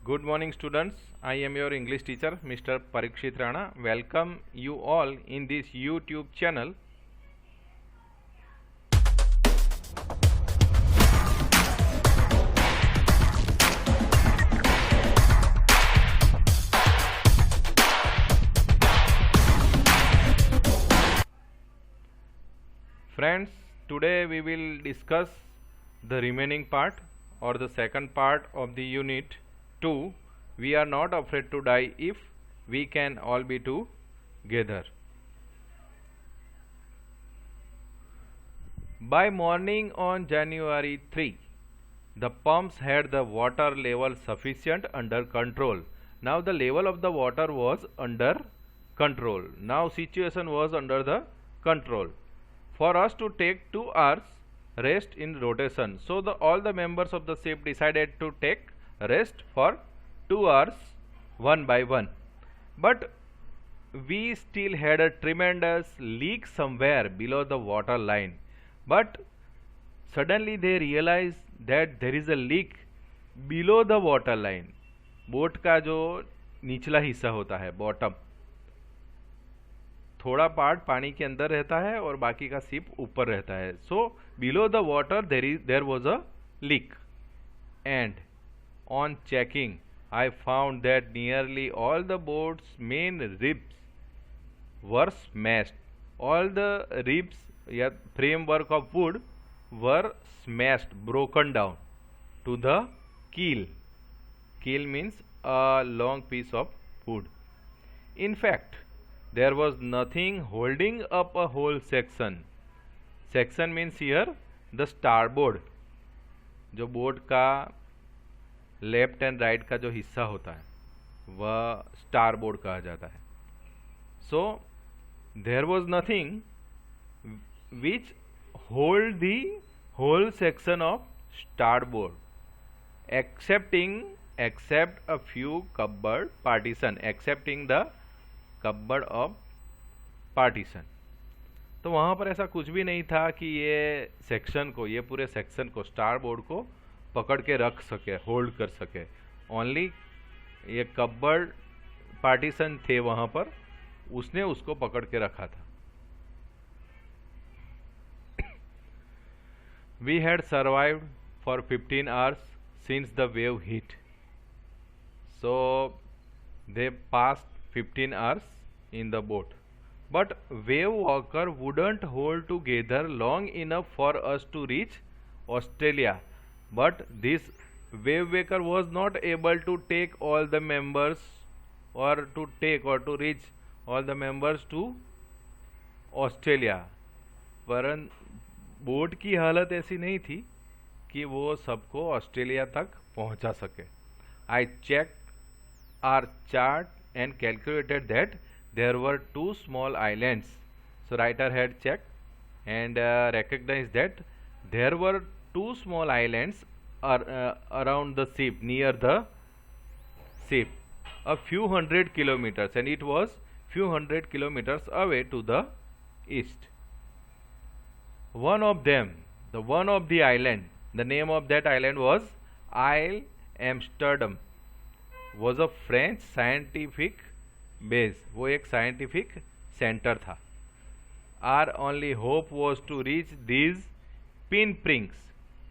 Good morning students. I am your English teacher Mr. Parikshit Rana. Welcome you all in this YouTube channel. Friends, today we will discuss the remaining part or the second part of the unit 2. We are not afraid to die if we can all be together. By morning on January 3, the pumps had the water level sufficient under control. Now the level of the water was under control. Now situation was under the control. For us to take 2 hours rest in rotation. So all the members of the ship decided to take rest for 2 hours one by one. But we still had a tremendous leak somewhere below the water line. But suddenly they realized that there is a leak below the water line. Boat का जो निचला हिस्सा होता है bottom, थोड़ा part पानी के अंदर रहता है और बाकी का शिप ऊपर रहता है. So below the water there was a leak and on checking I found that nearly all the boat's main ribs were smashed. All the ribs या framework of wood were smashed, broken down to the keel. Keel means a long piece of wood. In fact, there was nothing holding up a whole section. Section means here the starboard, जो boat का left and right का जो हिस्सा होता है वह starboard कहा जाता है. So there was nothing which hold the whole section of starboard except a few cupboard partition, excepting the cupboard of partition. तो वहाँ पर ऐसा कुछ भी नहीं था कि ये सेक्शन को, ये पूरे सेक्शन को, स्टारबोर्ड को पकड़ के रख सके, होल्ड कर सके. ओनली ये कबर्ड पार्टीशन थे वहाँ पर, उसने उसको पकड़ के रखा था. We had survived for 15 hours since the wave hit. So they passed 15 hours in the boat. But wave walker wouldn't hold together long enough for us to reach Australia. But this wave waker was not able to take all the members or to reach all the members to Australia. परन boat की हालत ऐसी नहीं थी कि वो सबको Australia तक पहुंचा सके. I checked our chart and calculated that there were 2 small islands. So writer had checked and recognized that there were 2 small islands around the ship, near the ship, a few hundred kilometers, and it was few hundred kilometers away to the east. One of the island, the name of that island was Isle Amsterdam, was a French scientific base. वो एक scientific center था. Our only hope was to reach these pinpricks.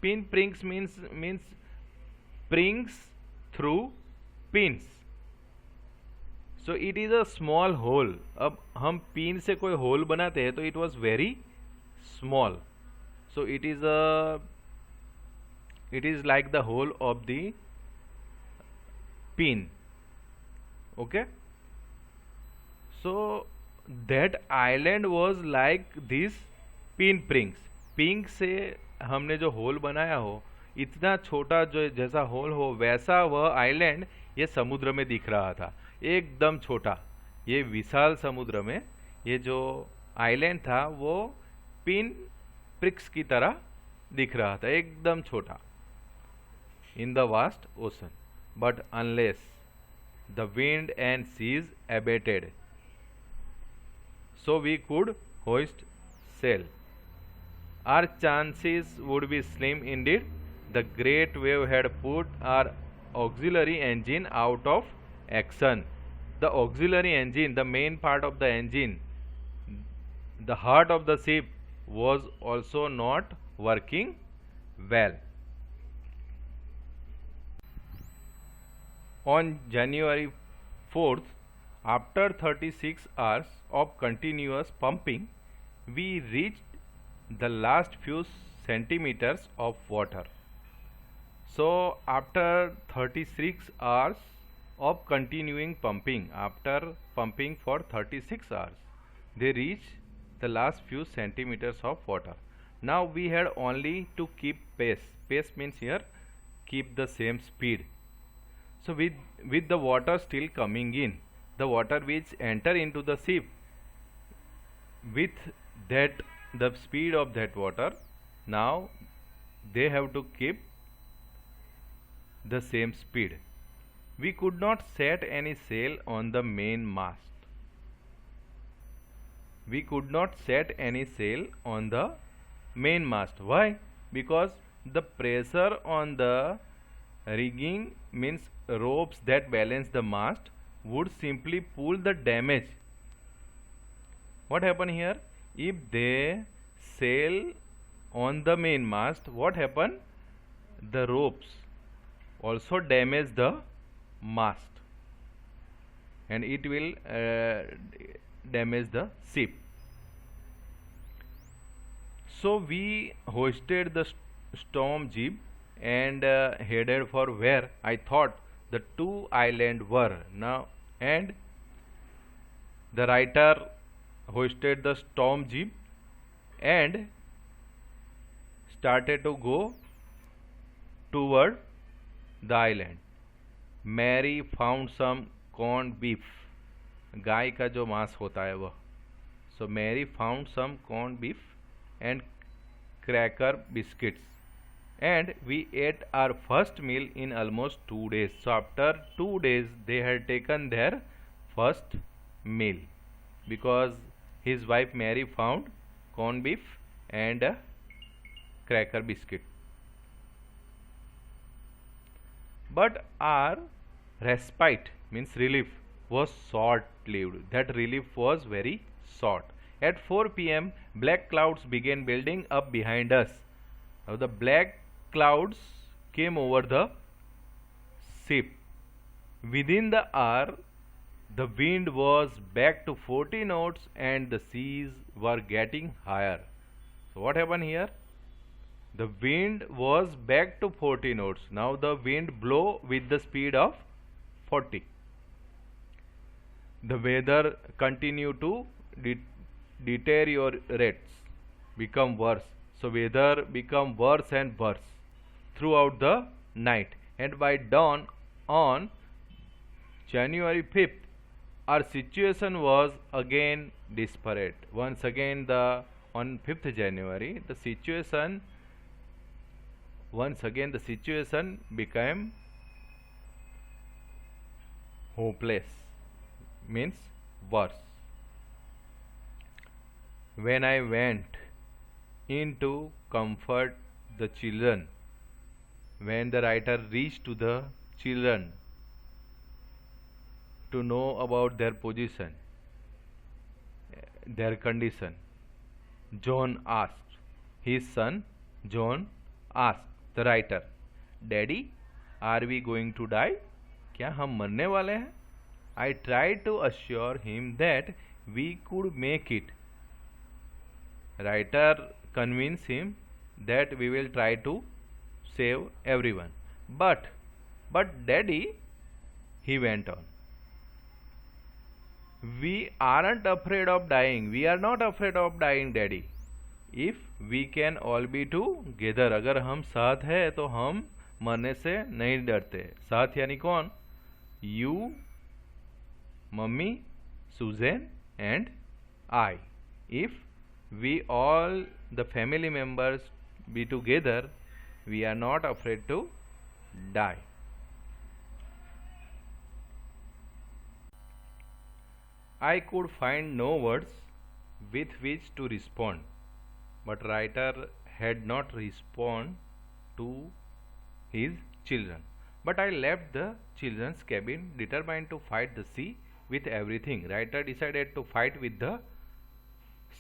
Pinpricks means pricks through pins. So it is a small hole. अब हम pin से कोई whole बनाते हैं तो it was very small. So it is like the hole of the pin. Okay. So that island was like these pinpricks. Pink से हमने जो होल बनाया हो, इतना छोटा जो जैसा होल हो वैसा वह आइलैंड ये समुद्र में दिख रहा था, एकदम छोटा. ये विशाल समुद्र में ये जो आइलैंड था वो पिन प्रिक्स की तरह दिख रहा था, एकदम छोटा. In the vast ocean. But unless the wind and seas abated, so we could hoist sail. Our chances would be slim indeed. The great wave had put our auxiliary engine out of action. The auxiliary engine, the main part of the engine, the heart of the ship, was also not working well. On January 4th, after 36 hours of continuous pumping, we reached the last few centimeters of water. So after 36 hours of continuing pumping, after pumping for 36 hours, they reached the last few centimeters of water. Now we had only to keep pace. Pace means here keep the same speed. So with the water still coming in, the water which enter into the ship, with that the speed of that water, now they have to keep the same speed. We could not set any sail on the main mast. We could not set any sail on the main mast. Why? Because the pressure on the rigging, means ropes that balance the mast, would simply pull the damage. What happen here? If they sail on the main mast, what happen? The ropes also damage the mast and it will damage the ship. So we hoisted the storm jib and headed for where I thought the two islands were now, and the writer hoisted the storm jib and started to go toward the island. Mary found some corned beef, गाय का जो मांस होता है वह. So Mary found some corned beef and cracker biscuits, and we ate our first meal in almost 2 days. So after 2 days they had taken their first meal because his wife Mary found corned beef and a cracker biscuit. But our respite, means relief, was short-lived. That relief was very short. At 4 p.m., black clouds began building up behind us. Now the black clouds came over the ship. Within the hour, the wind was back to 40 knots and the seas were getting higher. So what happened here? The wind was back to 40 knots. Now the wind blow with the speed of 40. The weather continued to deteriorate, become worse. So weather become worse and worse throughout the night, and by dawn on January 5th, our situation was again desperate. Once again, on 5th January, the situation became hopeless, means worse. When I went in to comfort the children, when the writer reached to the children to know about their position, their condition, John asked, his son John asked the writer, Daddy, are we going to die? क्या हम मरने वाले हैं? I tried to assure him that we could make it. Writer convinced him that we will try to save everyone. But Daddy, he went on, we aren't afraid of dying. We are not afraid of dying, Daddy. If we can all be together, अगर हम साथ हैं तो हम मरने से नहीं डरते. साथ यानी कौन? You, Mummy, Susan and I. If we all the family members be together, we are not afraid to die. I could find no words with which to respond, but writer had not responded to his children. But I left the children's cabin determined to fight the sea with everything. Writer decided to fight with the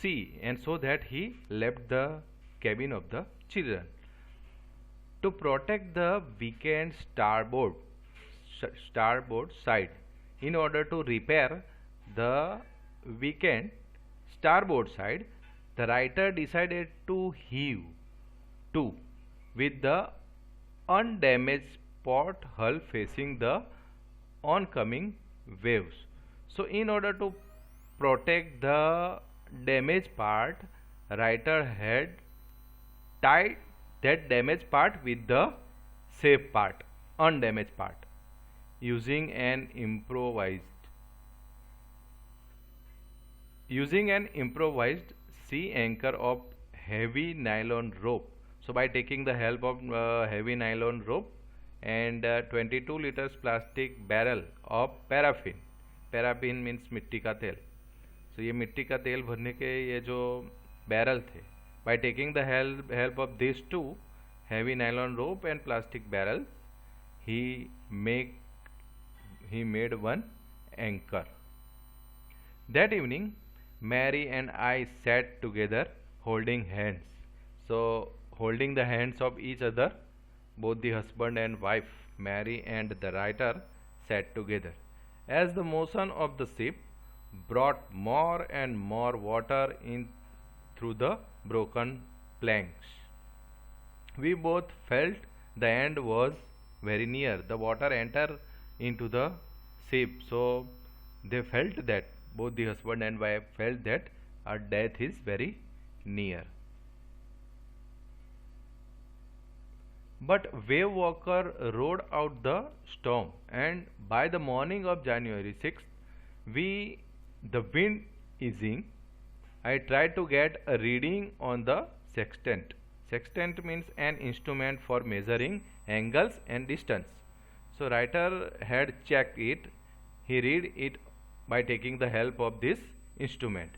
sea, and so that he left the cabin of the children. To protect the weakened starboard side, in order to repair the weakened starboard side, the writer decided to heave to with the undamaged port hull facing the oncoming waves. So in order to protect the damaged part, writer had tied that damaged part with the safe part, undamaged part, using an improvised sea anchor of heavy nylon rope. So by taking the help of heavy nylon rope and 22 liters plastic barrel of paraffin means मिट्टी का तेल. So ये मिट्टी का तेल भरने के ये जो बैरल थे, by taking the help of these two heavy nylon rope and plastic barrels, he made one anchor. That evening Mary and I sat together holding hands. So holding the hands of each other, both the husband and wife, Mary and the writer, sat together. As the motion of the ship brought more and more water in through the broken planks, we both felt the end was very near. The water entered into the ship, so they felt that, both the husband and wife felt that our death is very near. But wave walker rode out the storm, and by the morning of January 6th, the wind easing, I tried to get a reading on the sextant. Sextant means an instrument for measuring angles and distance. So writer had checked it. He read it by taking the help of this instrument.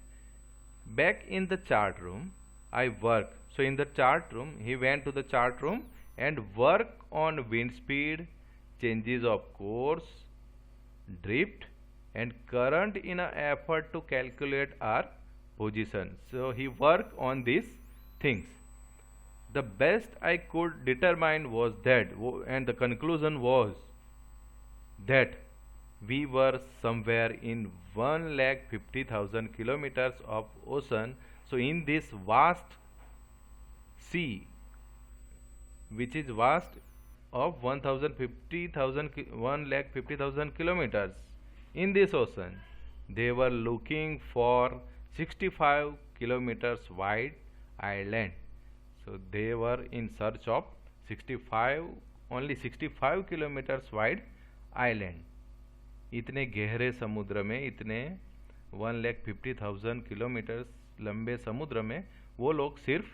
Back in the chart room, I worked. So in the chart room, he went to the chart room and worked on wind speed, changes of course, drift, and current in an effort to calculate our position. So he worked on these things. The best I could determine was that, and the conclusion was that we were somewhere in 1,50,000 kilometers of ocean. So in this vast sea, which is vast of 1,50,000 kilometers, in this ocean they were looking for 65 kilometers wide island. So they were in search of only 65 kilometers wide island. इतने गहरे समुद्र में, इतने 1,50,000 kilometre लंबे समुद्र में वो लोग सिर्फ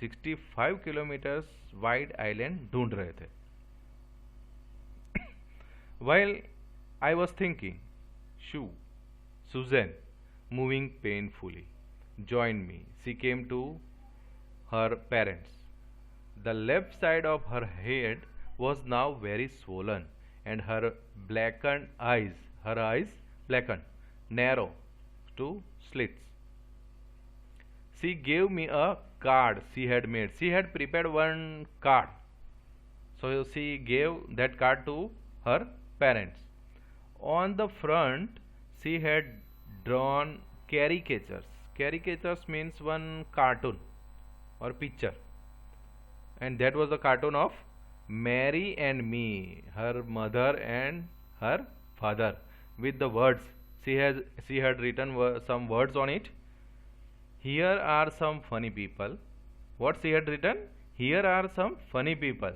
65 किलोमीटर्स वाइड आइलैंड ढूंढ रहे थे. While I was thinking, Susan, moving painfully, joined me. She came to her parents. The left side of her head was now very swollen, and her eyes blackened, narrow to slits. She gave me a card she had made. She had prepared one card. So she gave that card to her parents. On the front, she had drawn caricatures. Caricatures means one cartoon or picture. And that was the cartoon of Mary and me, her mother and her father, with the words. She had written some words on it. Here are some funny people. What she had written? Here are some funny people.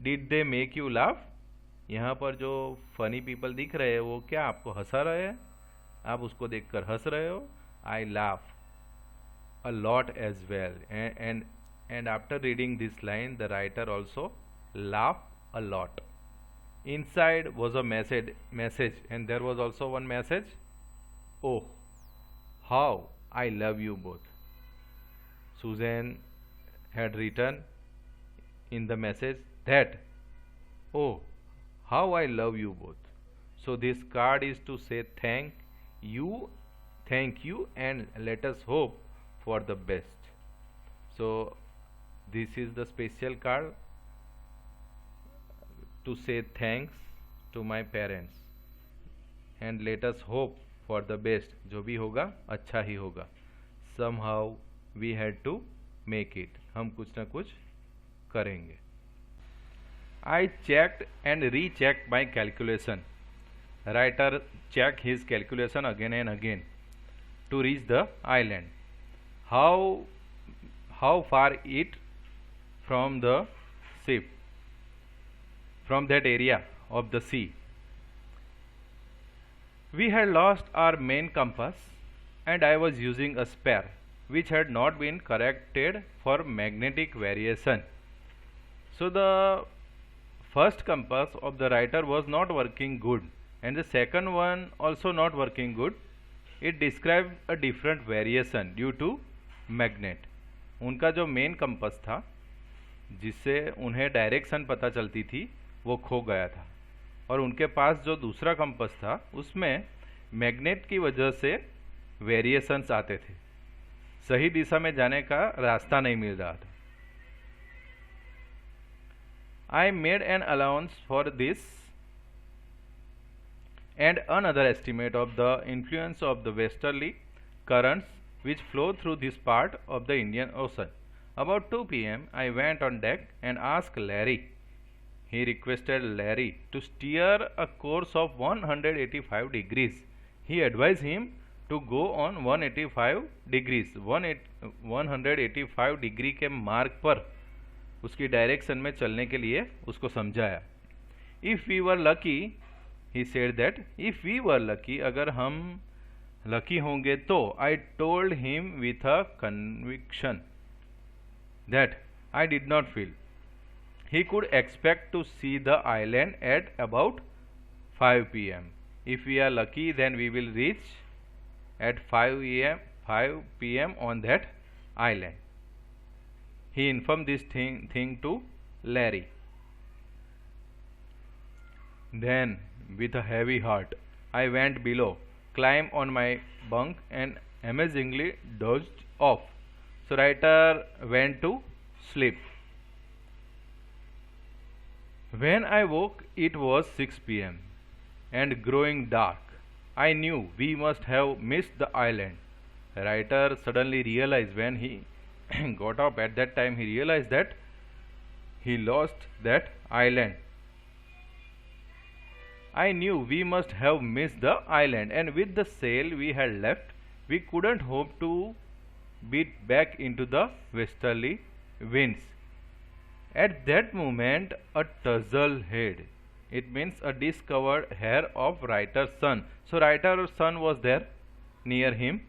Did they make you laugh? यहाँ पर जो funny people दिख रहे हैं वो क्या आपको हंसा रहे हैं? आप उसको देखकर हंस रहे हो? I laugh a lot as well. And after reading this line, the writer also laughed a lot. Inside was a message, and there was also one message. Oh, how I love you both. Susan had written in the message that, oh, How I love you both. So this card is to say you, thank you, and let us hope for the best. So this is the special card to say thanks to my parents and let us hope for the best. जो भी होगा अच्छा ही होगा. Somehow we had to make it. हम कुछ ना कुछ करेंगे. I checked and rechecked my calculation. Writer checked his calculation again and again to reach the island. How far it from the ship, from that area of the sea. We had lost our main compass and I was using a spare which had not been corrected for magnetic variation. So the first compass of the writer was not working good and the second one also not working good. It described a different variation due to magnet. उनका जो main compass था जिससे उन्हें direction पता चलती थी वो खो गया था और उनके पास जो दूसरा कंपास था उसमें मैग्नेट की वजह से वेरिएशंस आते थे. सही दिशा में जाने का रास्ता नहीं मिल रहा था. I made an allowance for this and another estimate of the influence of the westerly currents which flow through this part of the Indian Ocean. About 2 p.m. I went on deck and asked Larry. He requested Larry to steer a course of 185 degrees. He advised him to go on 185 degrees. 185 degree के मार्ग पर उसकी direction में चलने के लिए उसको समझाया. If we were lucky, he said that if we were lucky, अगर हम लकी होंगे तो, I told him with a conviction that I did not feel he could expect to see the island at about 5 p.m. If we are lucky, then we will reach at 5 p.m. on that island. He informed this thing to Larry. Then, with a heavy heart, I went below, climbed on my bunk, and amazingly dozed off. So, writer went to sleep. When I woke, it was 6 p.m. and growing dark. I knew we must have missed the island. Writer suddenly realized when he got up at that time, he realized that he lost that island. I knew we must have missed the island, and with the sail we had left, we couldn't hope to beat back into the westerly winds. At that moment, a tousled head, it means a discovered hair of writer's son. So writer's son was there near him,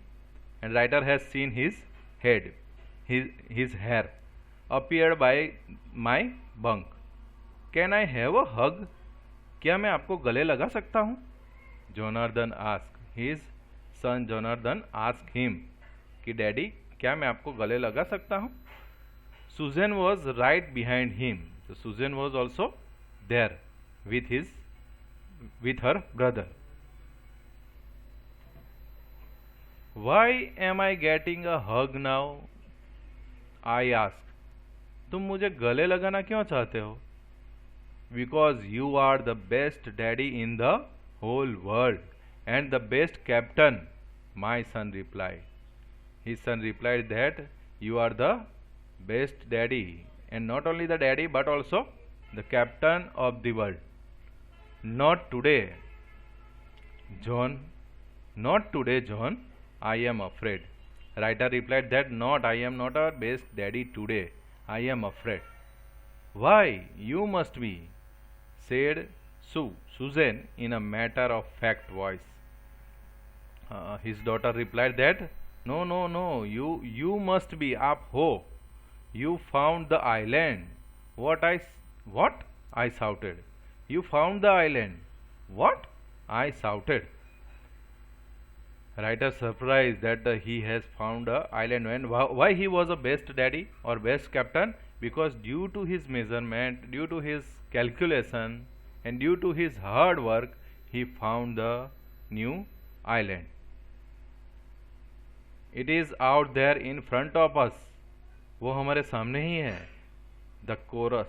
and writer has seen his head, his hair appeared by my bunk. Can I have a hug? क्या मैं आपको गले लगा सकता हूँ? Jonathan asked. His son Jonathan asked him कि daddy क्या मैं आपको गले लगा सकता हूँ? Susan was right behind him. So Susan was also there with her brother. Why am I getting a hug now? I asked. तुम मुझे गले लगाना क्यों चाहते हो? Because you are the best daddy in the whole world and the best captain, my son replied. His son replied that you are the best daddy, and not only the daddy but also the captain of the world. Not today, John. Not today, John. I am afraid. Writer replied that I am not our best daddy today. I am afraid. Why? You must be, said Susan in a matter of fact voice. His daughter replied that no, you must be. Up ho. You found the island. What? I shouted. You found the island. What? I shouted. Writer surprised that he has found a island. And why he was a best daddy or best captain? Because due to his measurement, due to his calculation and due to his hard work he found the new island. It is out there in front of us. वो हमारे सामने ही है. The chorus,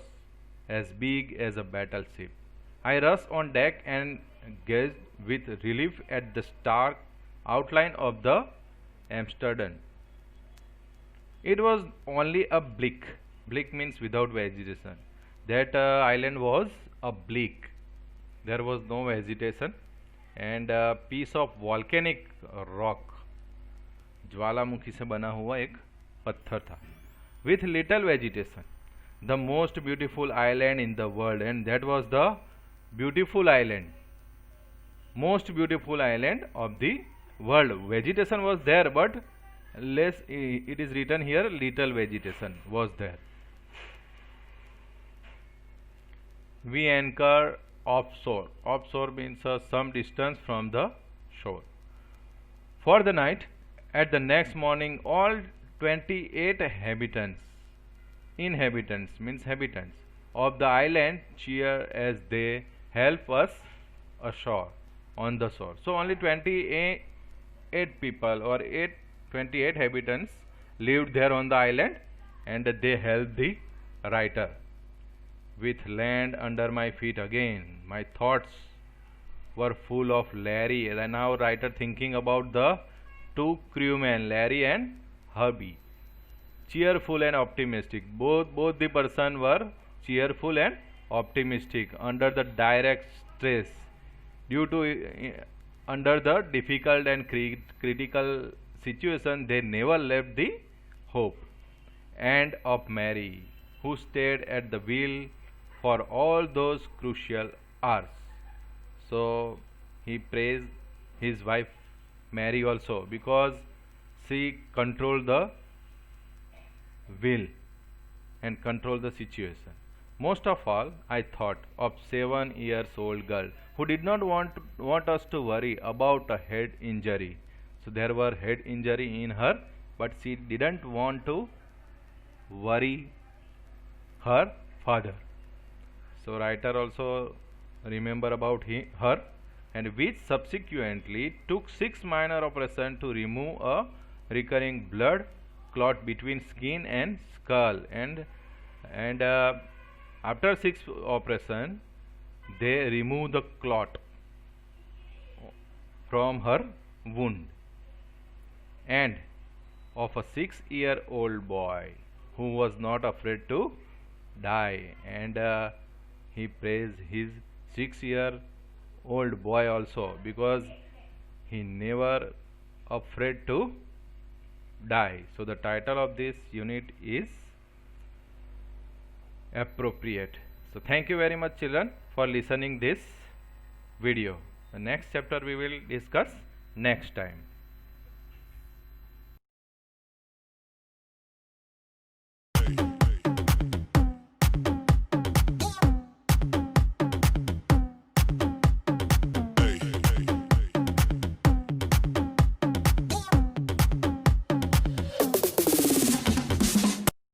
as big as a battleship. I rushed on deck and gazed with relief at the stark outline of the Amsterdam. It was only a bleak. Bleak means without vegetation. That island was a bleak. There was no vegetation and a piece of volcanic rock. ज्वालामुखी से बना हुआ एक पत्थर था. With little vegetation. The most beautiful island in the world, and that was the beautiful island. Most beautiful island of the world. Vegetation was there, but less. It is written here, little vegetation was there. We anchor offshore. Offshore means some distance from the shore. For the night. At the next morning, all 28 inhabitants means habitants of the island cheer as they help us ashore on the shore. So only 28 people or 28 habitants lived there on the island, and they helped the writer. With land under my feet again, my thoughts were full of Larry. And now writer thinking about the two crewmen, Larry and Herbie. Cheerful and optimistic. Both the person were cheerful and optimistic under the direct stress. Due to under the difficult and critical situation, they never left the hope. And of Mary, who stayed at the wheel for all those crucial hours. So he praised his wife Mary also, because she controlled the will and controlled the situation. Most of all, I thought of 7-year-old girl who did not want us to worry about a head injury. So there were head injury in her, but she didn't want to worry her father. So writer also remember about her, and which subsequently took 6 minor operations to remove a recurring blood clot between skin and skull, and after 6 operations they remove the clot from her wound. And of a 6-year-old boy who was not afraid to die, and he praised his 6-year-old boy also, because he never afraid to die. So the title of this unit is appropriate. So thank you very much children for listening this video. The next chapter we will discuss next time.